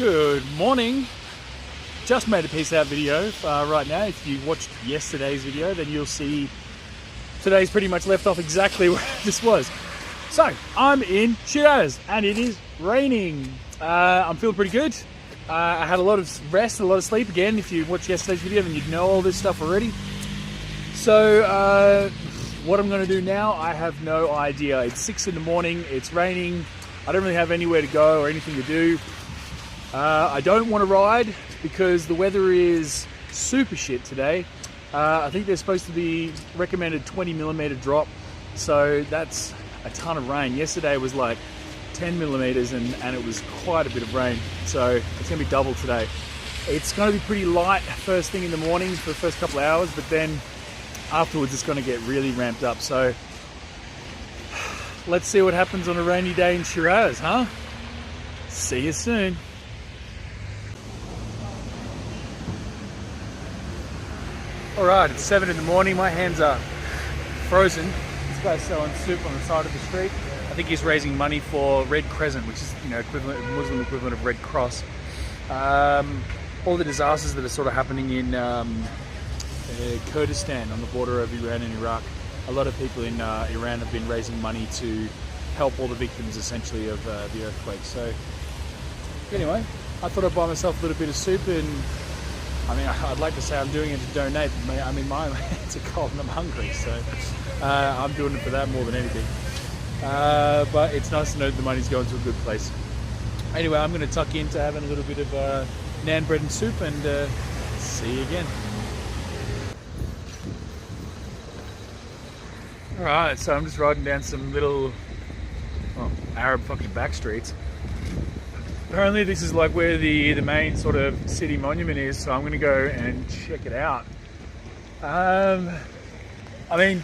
Good morning. Just made a peace out video right now. If you watched yesterday's video, then you'll see today's pretty much left off exactly where this was. So I'm in Shiraz and it is raining. I'm feeling pretty good. I had a lot of rest, a lot of sleep. Again, if you watched yesterday's video, then you'd know all this stuff already. So what I'm going to do now, I have no idea. It's 6 in the morning, it's raining. I don't really have anywhere to go or anything to do. I don't want to ride because the weather is super shit today. I think there's supposed to be recommended 20mm drop, so that's a ton of rain. Yesterday was like 10mm and it was quite a bit of rain, so it's going to be double today. It's going to be pretty light first thing in the morning for the first couple of hours, but then afterwards it's going to get really ramped up. So let's see what happens on a rainy day in Shiraz, huh? See you soon. Alright, it's 7 in the morning, my hands are frozen. This guy's selling soup on the side of the street. I think he's raising money for Red Crescent, which is, Muslim equivalent of Red Cross. All the disasters that are sort of happening in Kurdistan on the border of Iran and Iraq. A lot of people in Iran have been raising money to help all the victims essentially of the earthquake. So anyway, I thought I'd buy myself a little bit of soup, and I mean, I'd like to say I'm doing it to donate, but I mean, my hands are cold and I'm hungry, so I'm doing it for that more than anything. But it's nice to know that the money's going to a good place. Anyway, I'm going to tuck into having a little bit of naan bread and soup, and see you again. Alright, so I'm just riding down some little Arab fucking back streets. Apparently this is like where the main sort of city monument is, so I'm going to go and check it out. I mean,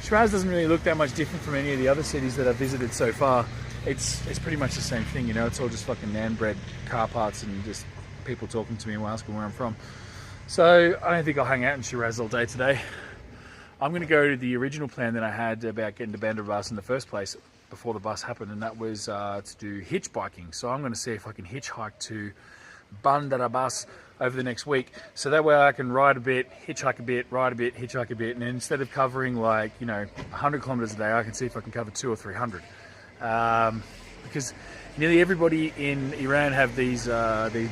Shiraz doesn't really look that much different from any of the other cities that I've visited so far. It's pretty much the same thing, you know, it's all just fucking naan bread, car parts, and just people talking to me and asking where I'm from. So I don't think I'll hang out in Shiraz all day today. I'm going to go to the original plan that I had about getting to Bandar Abbas in the first place before the bus happened, and that was to do hitch biking. So I'm going to see if I can hitchhike to Bandar Abbas over the next week, so that way I can ride a bit, hitchhike a bit, ride a bit, hitchhike a bit, and instead of covering like 100 kilometers a day, I can see if I can cover 200 or 300. Because nearly everybody in Iran have these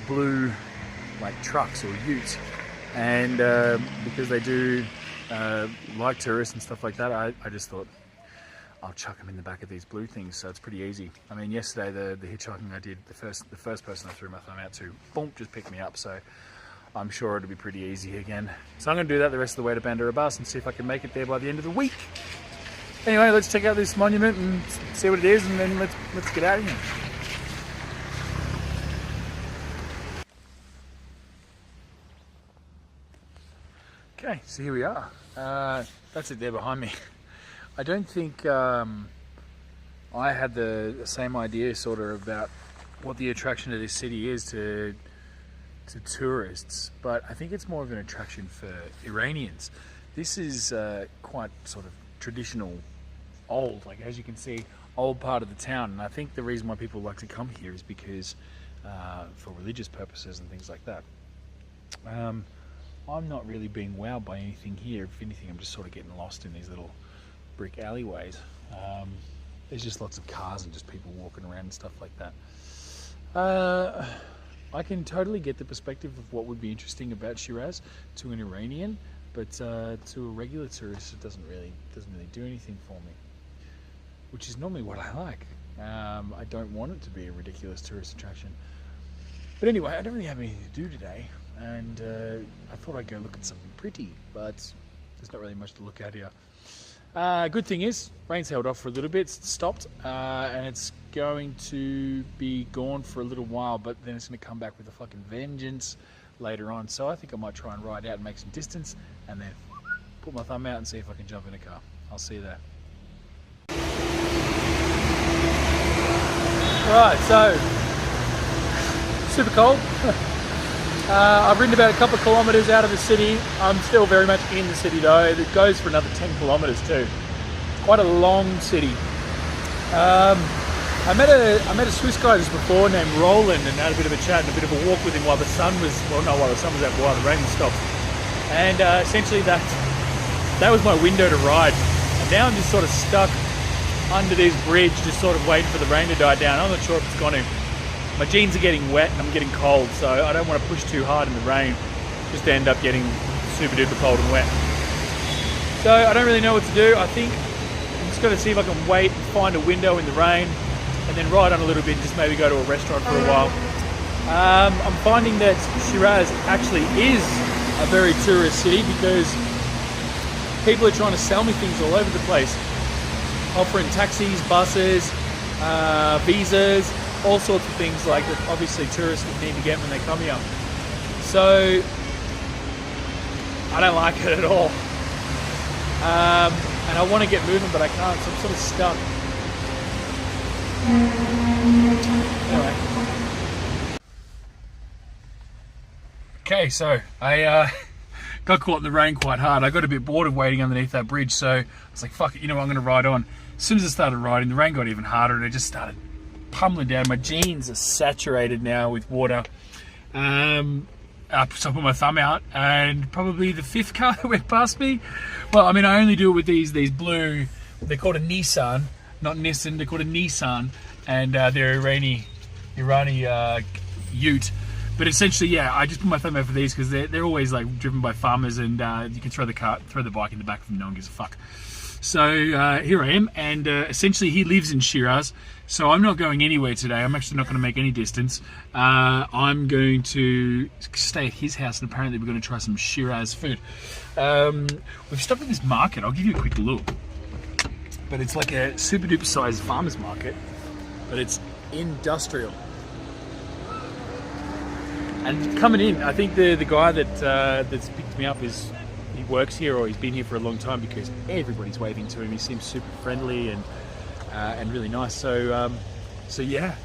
blue like trucks or utes, and because they do like tourists and stuff like that, I just thought I'll chuck them in the back of these blue things, so it's pretty easy. I mean, yesterday the hitchhiking I did, the first person I threw my thumb out to, boom, just picked me up, so I'm sure it'll be pretty easy again. So I'm going to do that the rest of the way to Bandar Abbas and see if I can make it there by the end of the week. Anyway, let's check out this monument and see what it is, and then let's get out of here. Okay, so here we are. That's it there behind me. I don't think I had the same idea sort of about what the attraction of this city is to tourists, but I think it's more of an attraction for Iranians. This is quite sort of traditional, old, like as you can see, old part of the town, and I think the reason why people like to come here is because for religious purposes and things like that. I'm not really being wowed by anything here. If anything, I'm just sort of getting lost in these little brick alleyways. There's just lots of cars and just people walking around and stuff like that. I can totally get the perspective of what would be interesting about Shiraz to an Iranian, but to a regular tourist, it doesn't really do anything for me, which is normally what I like. I don't want it to be a ridiculous tourist attraction. But anyway, I don't really have anything to do today, and I thought I'd go look at something pretty, but there's not really much to look at here. Good thing is, rain's held off for a little bit, it's stopped, and it's going to be gone for a little while, but then it's going to come back with a fucking vengeance later on. So I think I might try and ride out and make some distance, and then put my thumb out and see if I can jump in a car. I'll see you there. Right, so, super cold. I've ridden about a couple of kilometres out of the city. I'm still very much in the city though. It goes for another 10 kilometres too. Quite a long city. I met a Swiss guy just before named Roland, and had a bit of a chat and a bit of a walk with him while the sun was, well, not while the sun was out, but while the rain was stopped. And essentially that was my window to ride. And now I'm just sort of stuck under this bridge, just sort of waiting for the rain to die down. I'm not sure if it's going to. My jeans are getting wet and I'm getting cold, so I don't want to push too hard in the rain, just to end up getting super duper cold and wet. So I don't really know what to do. I think I'm just going to see if I can wait and find a window in the rain, and then ride on a little bit and just maybe go to a restaurant for a while. I'm finding that Shiraz actually is a very tourist city, because people are trying to sell me things all over the place, offering taxis, buses, visas, all sorts of things like that obviously tourists would need to get when they come here. So I don't like it at all. And I want to get moving, but I can't, so I'm sort of stuck. Anyway. Okay, so I got caught in the rain quite hard. I got a bit bored of waiting underneath that bridge, so I was like, fuck it, you know what, I'm going to ride on. As soon as I started riding, the rain got even harder and it just started pummeling down. My jeans are saturated now with water. So I put my thumb out, and probably the fifth car that went past me. Well, I mean, I only do it with these blue, they're called a Nissan, not Nissan, they're called a Nissan, and they're Irani ute. But essentially, yeah, I just put my thumb out for these because they're always like driven by farmers, and you can throw the bike in the back of them, no one gives a fuck. So here I am, and essentially he lives in Shiraz, so I'm not going anywhere today. I'm actually not going to make any distance. I'm going to stay at his house, and apparently we're going to try some Shiraz food. We've stopped at this market. I'll give you a quick look. But it's like a super duper sized farmer's market, but it's industrial. And coming in, I think the guy that's picked me up he works here, or he's been here for a long time, because everybody's waving to him. He seems super friendly and really nice. So yeah.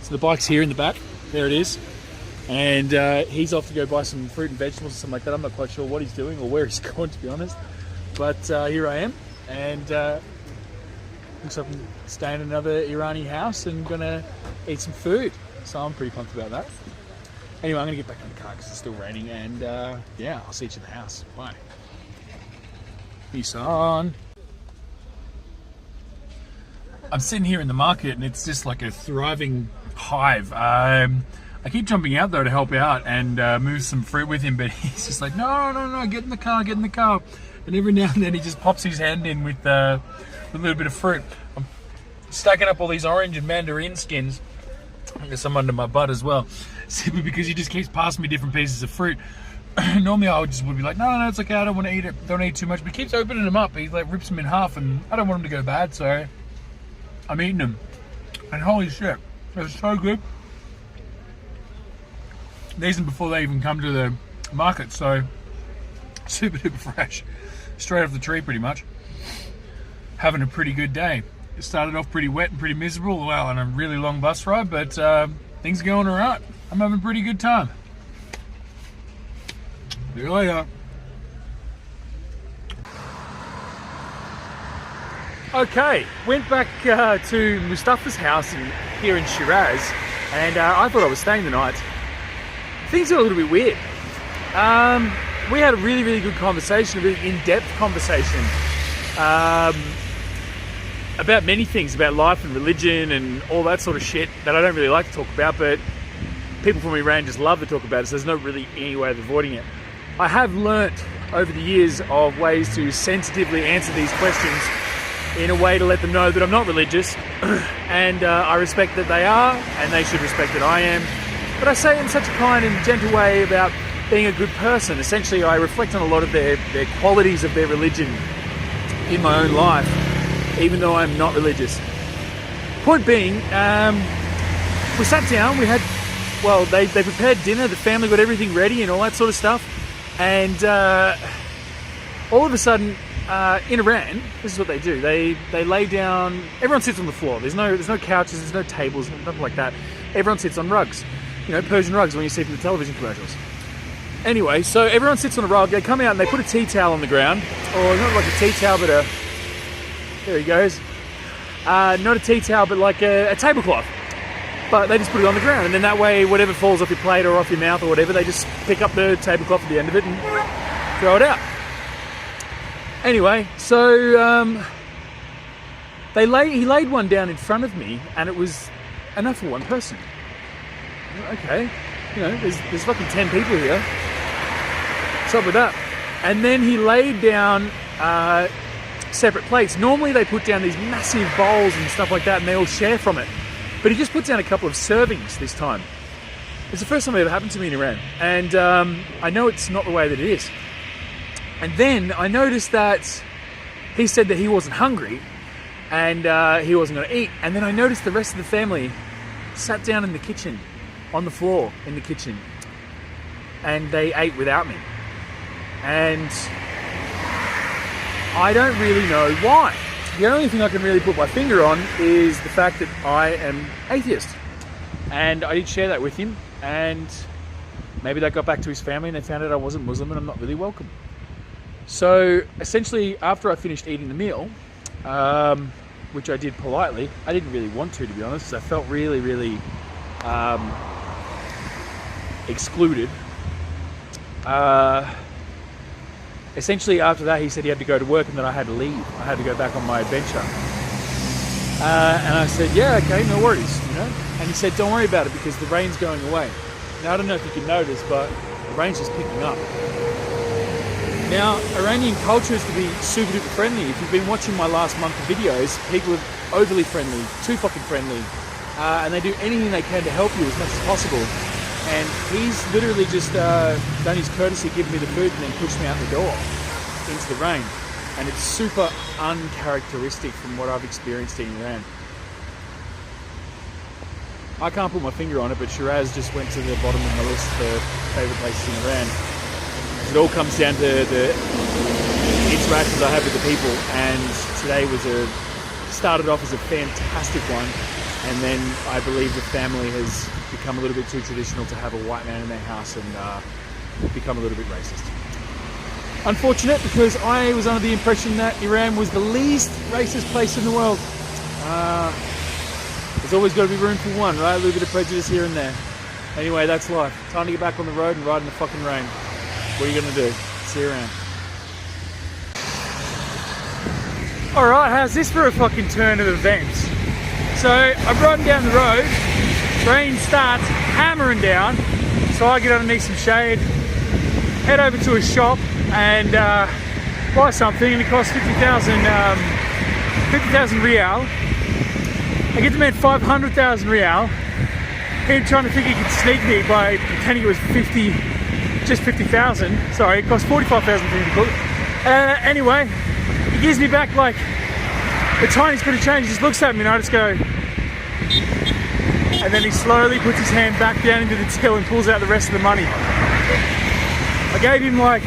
So the bike's here in the back. There it is. And he's off to go buy some fruit and vegetables or something like that. I'm not quite sure what he's doing or where he's going, to be honest. But here I am, and looks like I'm staying in another Irani house and gonna eat some food. So I'm pretty pumped about that. Anyway, I'm gonna get back in the car because it's still raining, and yeah, I'll see you in the house. Bye. Peace on. I'm sitting here in the market, and it's just like a thriving hive. I keep jumping out though to help out and move some fruit with him, but he's just like, no, get in the car. And every now and then he just pops his hand in with a little bit of fruit. I'm stacking up all these orange and mandarin skins. I guess I'm under my butt as well, simply because he just keeps passing me different pieces of fruit. Normally I would be like, no, it's okay, I don't want to eat it, don't eat too much, but he keeps opening them up. He like rips them in half, and I don't want them to go bad, so I'm eating them. And holy shit, they're so good. These are before they even come to the market, so super duper fresh, straight off the tree pretty much. Having a pretty good day. It started off pretty wet and pretty miserable, well, on a really long bus ride, but things are going alright. I'm having a pretty good time. See you later. Okay, went back to Mustafa's house here in Shiraz, and I thought I was staying the night. Things got a little bit weird. We had a really, really good conversation, a really in-depth conversation. About many things, about life and religion and all that sort of shit that I don't really like to talk about, but people from Iran just love to talk about it, so there's not really any way of avoiding it. I have learnt over the years of ways to sensitively answer these questions in a way to let them know that I'm not religious, and I respect that they are, and they should respect that I am. But I say it in such a kind and gentle way about being a good person. Essentially, I reflect on a lot of their qualities of their religion in my own life, even though I'm not religious. Point being, we sat down, we had, well, they prepared dinner, the family got everything ready and all that sort of stuff, and all of a sudden, in Iran, this is what they do, they lay down, everyone sits on the floor, there's no couches, there's no tables, nothing like that, everyone sits on rugs, you know, Persian rugs when you see from the television commercials. Anyway, so everyone sits on a rug, they come out and they put a tea towel on the ground, or not like a tea towel, but there he goes. not a tea towel, but like a tablecloth. But they just put it on the ground, and then that way, whatever falls off your plate or off your mouth or whatever, they just pick up the tablecloth at the end of it and throw it out. Anyway, so he laid one down in front of me, and it was enough for one person. Okay, there's fucking 10 people here. What's up with that? And then he laid down separate plates. Normally they put down these massive bowls and stuff like that, and they all share from it. But he just puts down a couple of servings this time. It's the first time it ever happened to me in Iran. And I know it's not the way that it is. And then I noticed that he said that he wasn't hungry and he wasn't going to eat. And then I noticed the rest of the family sat down in the kitchen, on the floor in the kitchen, and they ate without me. And I don't really know why. The only thing I can really put my finger on is the fact that I am atheist. And I did share that with him, and maybe that got back to his family and they found out I wasn't Muslim and I'm not really welcome. So essentially, after I finished eating the meal, which I did politely, I didn't really want to be honest, because I felt really, really excluded. Essentially after that he said he had to go to work and that I had to leave. I had to go back on my adventure. And I said, yeah, okay, no worries, And he said, don't worry about it because the rain's going away. Now I don't know if you can notice, but the rain's just picking up. Now, Iranian culture is to be super duper friendly. If you've been watching my last month of videos, people are overly friendly, too fucking friendly. And they do anything they can to help you as much as possible. And he's literally just done his courtesy, given me the food and then pushed me out the door into the rain. And it's super uncharacteristic from what I've experienced in Iran. I can't put my finger on it, but Shiraz just went to the bottom of my list for favourite places in Iran. It all comes down to the interactions I have with the people, and today started off as a fantastic one, and then I believe the family has become a little bit too traditional to have a white man in their house and become a little bit racist. Unfortunate, because I was under the impression that Iran was the least racist place in the world. There's always got to be room for one, right? A little bit of prejudice here and there. Anyway, that's life. Time to get back on the road and ride in the fucking rain. What are you going to do? See you around. Alright, how's this for a fucking turn of events? So, I'm riding down the road, rain starts hammering down, so I get underneath some shade, head over to a shop and buy something, and it costs 50,000 Rial. I get the man 500,000 Rial. He's trying to think he could sneak me by pretending it was 50,000. Sorry, it cost 45,000 for him to cook. Anyway, he gives me back like the tiniest bit of change. He just looks at me and I just go, and then he slowly puts his hand back down into the till and pulls out the rest of the money. I gave him like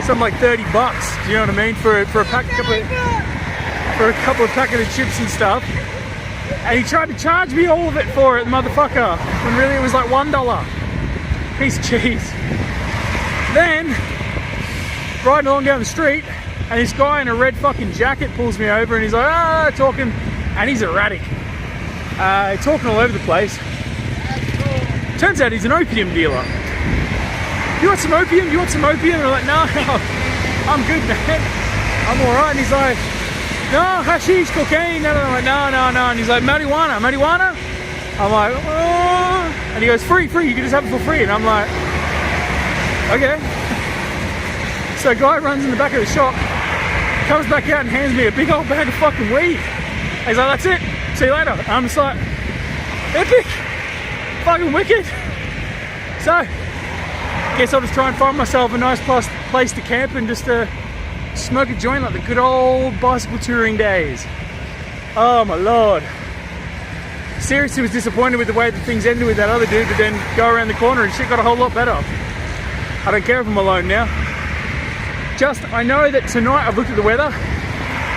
something like 30 bucks. Do you know what I mean? For a couple of packet of chips and stuff. And he tried to charge me all of it for it, motherfucker. When really it was like $1. Piece of cheese. Then, riding along down the street, and this guy in a red fucking jacket pulls me over and he's like, talking, and he's erratic. Talking all over the place. Turns out he's an opium dealer. You want some opium? You want some opium? And I'm like, no, I'm good, man. I'm alright. And he's like, no, hashish, cocaine. And I'm like, no. And he's like, marijuana. I'm like, oh. And he goes, free, you can just have it for free. And I'm like, okay. So a guy runs in the back of the shop, comes back out and hands me a big old bag of fucking weed. And he's like, that's it, see you later. And I'm just like, epic, fucking wicked. So, guess I'll just try and find myself a nice place to camp and just smoke a joint like the good old bicycle touring days. Oh my lord. Seriously was disappointed with the way that things ended with that other dude, but then go around the corner and shit got a whole lot better. I don't care if I'm alone now. I know that tonight, I've looked at the weather,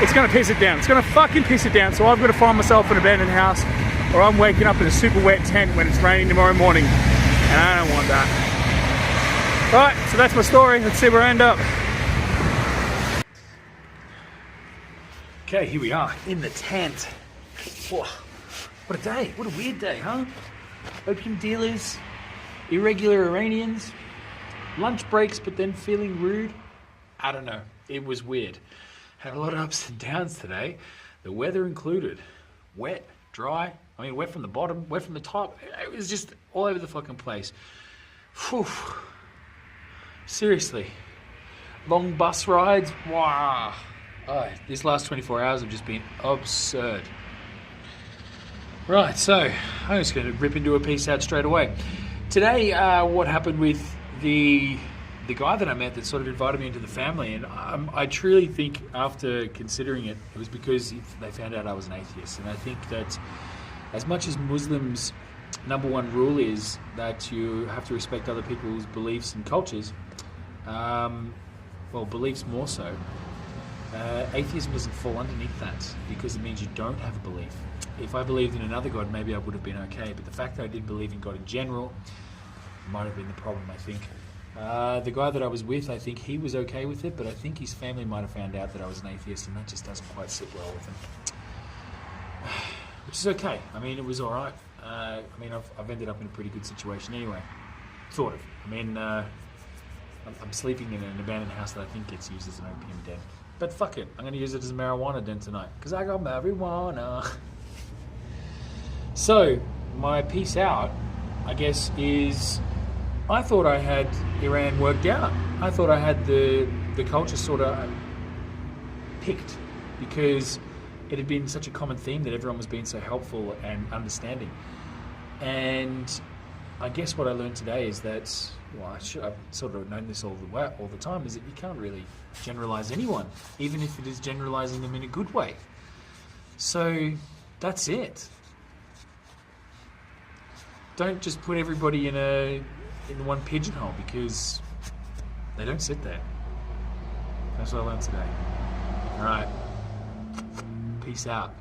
it's gonna piss it down. It's gonna fucking piss it down, so I've got to find myself an abandoned house, or I'm waking up in a super wet tent when it's raining tomorrow morning, and I don't want that. Right, so that's my story. Let's see where I end up. Okay, here we are in the tent. Whoa, what a day. What a weird day, huh? Opium dealers, irregular Iranians, lunch breaks, but then feeling rude. I don't know. It was weird. Had a lot of ups and downs today. The weather included. Wet, dry. I mean, wet from the bottom, wet from the top. It was just all over the fucking place. Whew. Seriously. Long bus rides. Wow. Oh, this last 24 hours have just been absurd. Right, so I'm just going to rip into a piece out straight away. Today, what happened with the guy that I met that sort of invited me into the family, and I truly think after considering it, it was because they found out I was an atheist. And I think that as much as Muslims' number one rule is that you have to respect other people's beliefs and cultures, well, beliefs more so, atheism doesn't fall underneath that because it means you don't have a belief. If I believed in another God, maybe I would have been okay, but the fact that I didn't believe in God in general might have been the problem, I think. The guy that I was with, I think he was okay with it, but I think his family might have found out that I was an atheist, and that just doesn't quite sit well with him. Which is okay. I mean, it was alright. I mean, I've ended up in a pretty good situation anyway. Sort of. I mean, I'm sleeping in an abandoned house that I think gets used as an opium den. But fuck it, I'm going to use it as a marijuana den tonight, because I got marijuana. So, my piece out, I guess, is I thought I had Iran worked out. I thought I had the culture sort of picked, because it had been such a common theme that everyone was being so helpful and understanding. And I guess what I learned today is that, well, I've sort of known this all the time, is that you can't really generalize anyone, even if it is generalizing them in a good way. So that's it. Don't just put everybody in one pigeonhole, because they don't sit there. That's what I learned today. All right. Peace out.